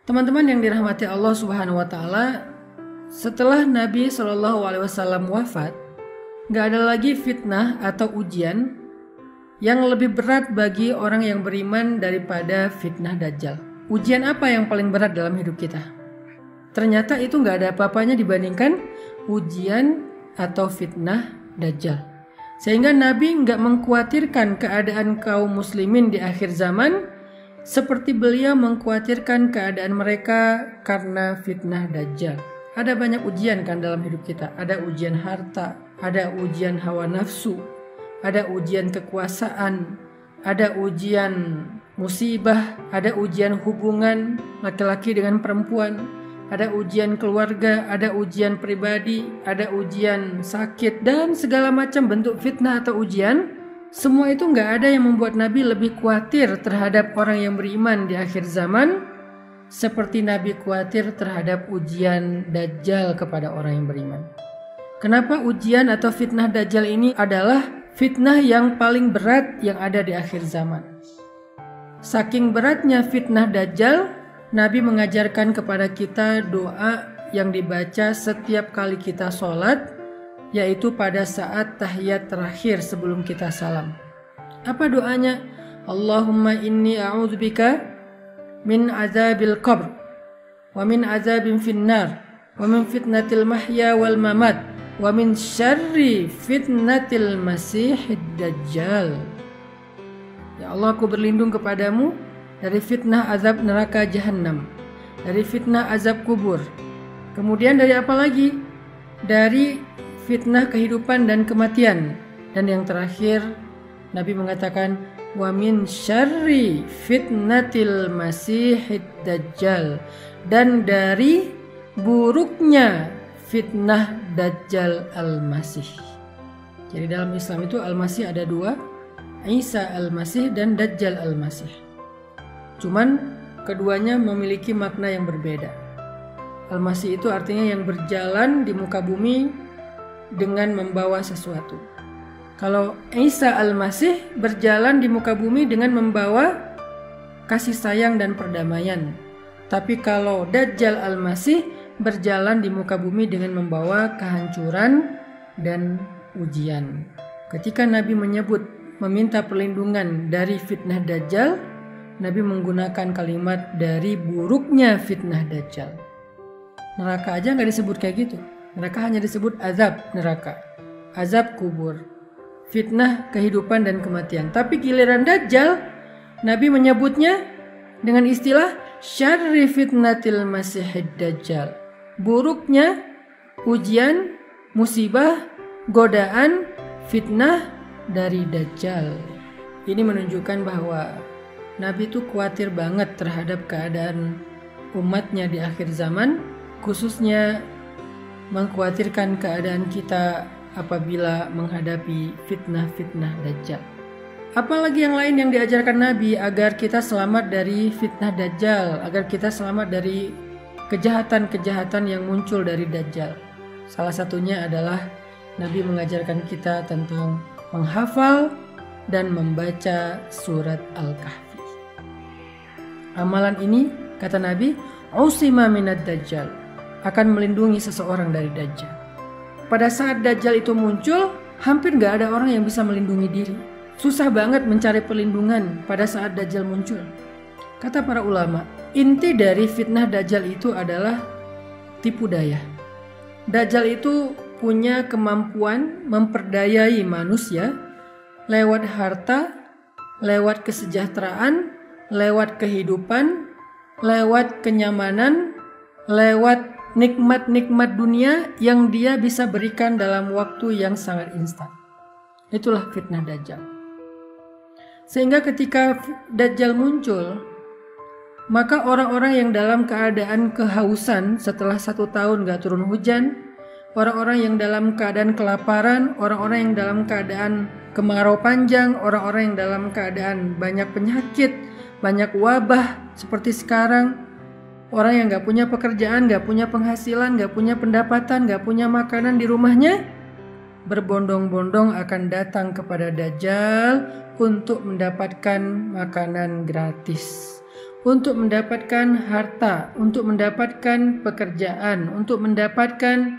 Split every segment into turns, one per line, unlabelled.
Teman-teman yang dirahmati Allah Subhanahu wa taala, setelah Nabi Shallallahu alaihi wasallam wafat, gak ada lagi fitnah atau ujian yang lebih berat bagi orang yang beriman daripada fitnah Dajjal. Ujian apa yang paling berat dalam hidup kita? Ternyata itu gak ada apa-apanya dibandingkan ujian atau fitnah Dajjal. Sehingga Nabi gak mengkhawatirkan keadaan kaum muslimin di akhir zaman seperti beliau mengkhawatirkan keadaan mereka karena fitnah Dajjal. Ada banyak ujian kan dalam hidup kita. Ada ujian harta, ada ujian hawa nafsu, ada ujian kekuasaan, ada ujian musibah, ada ujian hubungan laki-laki dengan perempuan, ada ujian keluarga, ada ujian pribadi, ada ujian sakit, dan segala macam bentuk fitnah atau ujian. Semua itu gak ada yang membuat Nabi lebih khawatir terhadap orang yang beriman di akhir zaman seperti Nabi khawatir terhadap ujian Dajjal kepada orang yang beriman. Kenapa ujian atau fitnah Dajjal ini adalah fitnah yang paling berat yang ada di akhir zaman? Saking beratnya fitnah Dajjal, Nabi mengajarkan kepada kita doa yang dibaca setiap kali kita sholat, yaitu pada saat tahiyat terakhir sebelum kita salam. Apa doanya? Allahumma inni a'udzubika min azabil qabr wa min azabin finnar wa min fitnatil mahya wal mamat wa min syarri fitnatil masihid dajjal. Ya Allah, aku berlindung kepadamu dari fitnah azab neraka jahanam, dari fitnah azab kubur. Kemudian dari apa lagi? Dari fitnah kehidupan dan kematian. Dan yang terakhir Nabi mengatakan wa min syarri fitnatil masihid dajjal, dan dari buruknya fitnah Dajjal al-Masih. Jadi dalam Islam itu al-Masih ada dua, Isa al-Masih dan Dajjal al-Masih. Cuman keduanya memiliki makna yang berbeda. Al-Masih itu artinya yang berjalan di muka bumi dengan membawa sesuatu. Kalau Isa al-Masih berjalan di muka bumi dengan membawa kasih sayang dan perdamaian. Tapi kalau Dajjal al-Masih berjalan di muka bumi dengan membawa kehancuran dan ujian. Ketika Nabi meminta perlindungan dari fitnah Dajjal, Nabi menggunakan kalimat dari buruknya fitnah Dajjal. Neraka aja gak disebut kayak gitu. Neraka hanya disebut azab neraka, azab kubur, fitnah kehidupan dan kematian. Tapi giliran Dajjal, Nabi menyebutnya dengan istilah syarri fitnatil masihid dajjal. Buruknya ujian, musibah, godaan, fitnah dari Dajjal. Ini menunjukkan bahwa Nabi itu khawatir banget terhadap keadaan umatnya di akhir zaman, khususnya mengkhawatirkan keadaan kita apabila menghadapi fitnah-fitnah Dajjal. Apalagi yang lain yang diajarkan Nabi agar kita selamat dari fitnah Dajjal, agar kita selamat dari kejahatan-kejahatan yang muncul dari Dajjal. Salah satunya adalah Nabi mengajarkan kita tentang menghafal dan membaca surat Al-Kahfi. Amalan ini, kata Nabi, usima minad Dajjal, akan melindungi seseorang dari Dajjal. Pada saat Dajjal itu muncul, hampir gak ada orang yang bisa melindungi diri. Susah banget mencari perlindungan pada saat Dajjal muncul. Kata para ulama, inti dari fitnah Dajjal itu adalah tipu daya. Dajjal itu punya kemampuan memperdayai manusia lewat harta, lewat kesejahteraan, lewat kehidupan, lewat kenyamanan, lewat nikmat-nikmat dunia yang dia bisa berikan dalam waktu yang sangat instan. Itulah fitnah Dajjal. Sehingga ketika Dajjal muncul, maka orang-orang yang dalam keadaan kehausan setelah 1 tahun gak turun hujan, orang-orang yang dalam keadaan kelaparan, orang-orang yang dalam keadaan kemarau panjang, orang-orang yang dalam keadaan banyak penyakit, banyak wabah seperti sekarang, orang yang gak punya pekerjaan, gak punya penghasilan, gak punya pendapatan, gak punya makanan di rumahnya, berbondong-bondong akan datang kepada Dajjal untuk mendapatkan makanan gratis, untuk mendapatkan harta, untuk mendapatkan pekerjaan, untuk mendapatkan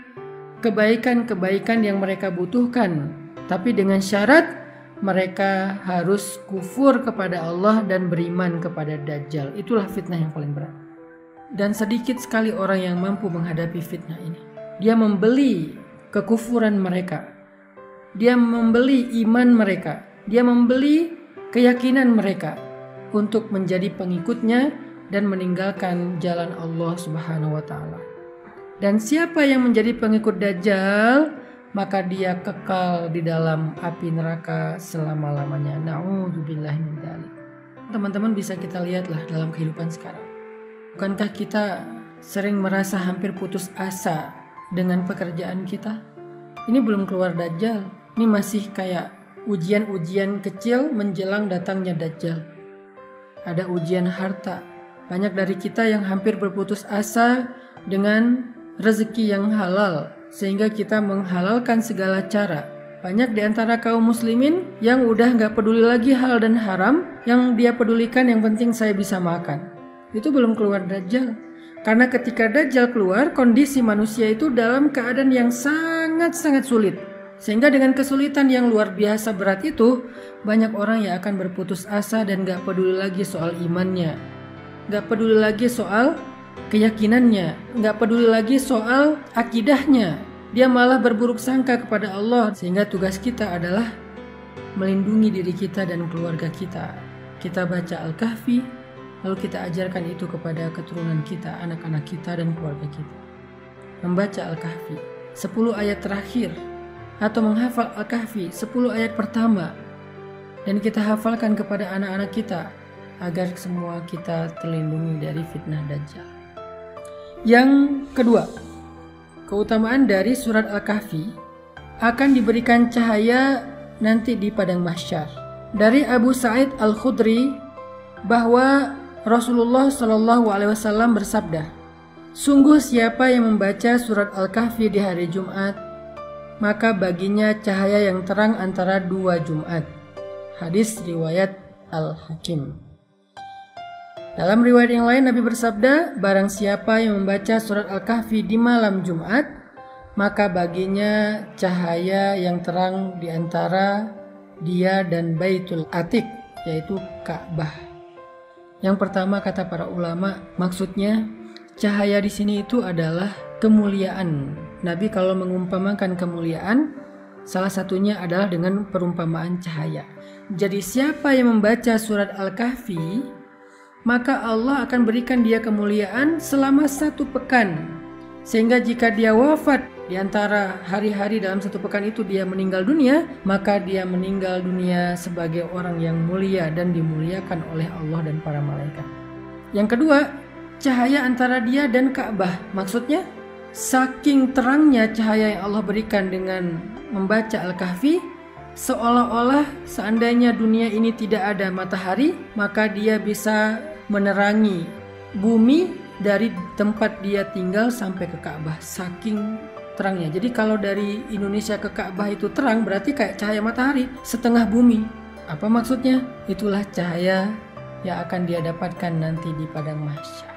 kebaikan-kebaikan yang mereka butuhkan. Tapi dengan syarat mereka harus kufur kepada Allah dan beriman kepada Dajjal. Itulah fitnah yang paling berat. Dan sedikit sekali orang yang mampu menghadapi fitnah ini. Dia membeli kekufuran mereka. Dia membeli iman mereka. Dia membeli keyakinan mereka untuk menjadi pengikutnya dan meninggalkan jalan Allah Subhanahu wa taala. Dan siapa yang menjadi pengikut Dajjal, maka dia kekal di dalam api neraka selama-lamanya. Na'udzubillahi min dzalik. Teman-teman, bisa kita lihatlah dalam kehidupan sekarang. Bukankah kita sering merasa hampir putus asa dengan pekerjaan kita? Ini belum keluar Dajjal. Ini masih kayak ujian-ujian kecil menjelang datangnya Dajjal. Ada ujian harta. Banyak dari kita yang hampir berputus asa dengan rezeki yang halal, sehingga kita menghalalkan segala cara. Banyak di antara kaum muslimin yang udah gak peduli lagi halal dan haram, yang dia pedulikan yang penting saya bisa makan. Itu belum keluar Dajjal. Karena ketika Dajjal keluar, kondisi manusia itu dalam keadaan yang sangat-sangat sulit. Sehingga dengan kesulitan yang luar biasa berat itu, banyak orang yang akan berputus asa dan gak peduli lagi soal imannya, gak peduli lagi soal keyakinannya, gak peduli lagi soal akidahnya. Dia malah berburuk sangka kepada Allah. Sehingga tugas kita adalah melindungi diri kita dan keluarga kita. Kita baca Al-Kahfi, lalu kita ajarkan itu kepada keturunan kita, anak-anak kita dan keluarga kita. Membaca Al-Kahfi 10 ayat terakhir, atau menghafal Al-Kahfi 10 ayat pertama, dan kita hafalkan kepada anak-anak kita agar semua kita terlindungi dari fitnah Dajjal. Yang kedua, keutamaan dari surat Al-Kahfi akan diberikan cahaya nanti di padang mahsyar. Dari Abu Sa'id Al-Khudri bahwa Rasulullah SAW bersabda, "Sungguh siapa yang membaca surat Al-Kahfi di hari Jumat, maka baginya cahaya yang terang antara 2 Jumat." Hadis riwayat Al-Hakim. Dalam riwayat yang lain Nabi bersabda, "Barang siapa yang membaca surat Al-Kahfi di malam Jumat, maka baginya cahaya yang terang di antara dia dan Baitul Atiq, yaitu Ka'bah." Yang pertama, kata para ulama, maksudnya cahaya di sini itu adalah kemuliaan. Nabi kalau mengumpamakan kemuliaan, salah satunya adalah dengan perumpamaan cahaya. Jadi siapa yang membaca surat Al-Kahfi, maka Allah akan berikan dia kemuliaan selama 1 pekan. Sehingga jika dia wafat di antara hari-hari dalam 1 pekan itu dia meninggal dunia, maka dia meninggal dunia sebagai orang yang mulia dan dimuliakan oleh Allah dan para malaikat. Yang kedua, cahaya antara dia dan Ka'bah. Maksudnya, saking terangnya cahaya yang Allah berikan dengan membaca Al-Kahfi, seolah-olah seandainya dunia ini tidak ada matahari, maka dia bisa menerangi bumi dari tempat dia tinggal sampai ke Ka'bah. Saking terangnya. Jadi kalau dari Indonesia ke Ka'bah itu terang, berarti kayak cahaya matahari setengah bumi. Apa maksudnya? Itulah cahaya yang akan dia dapatkan nanti di padang mahsyar.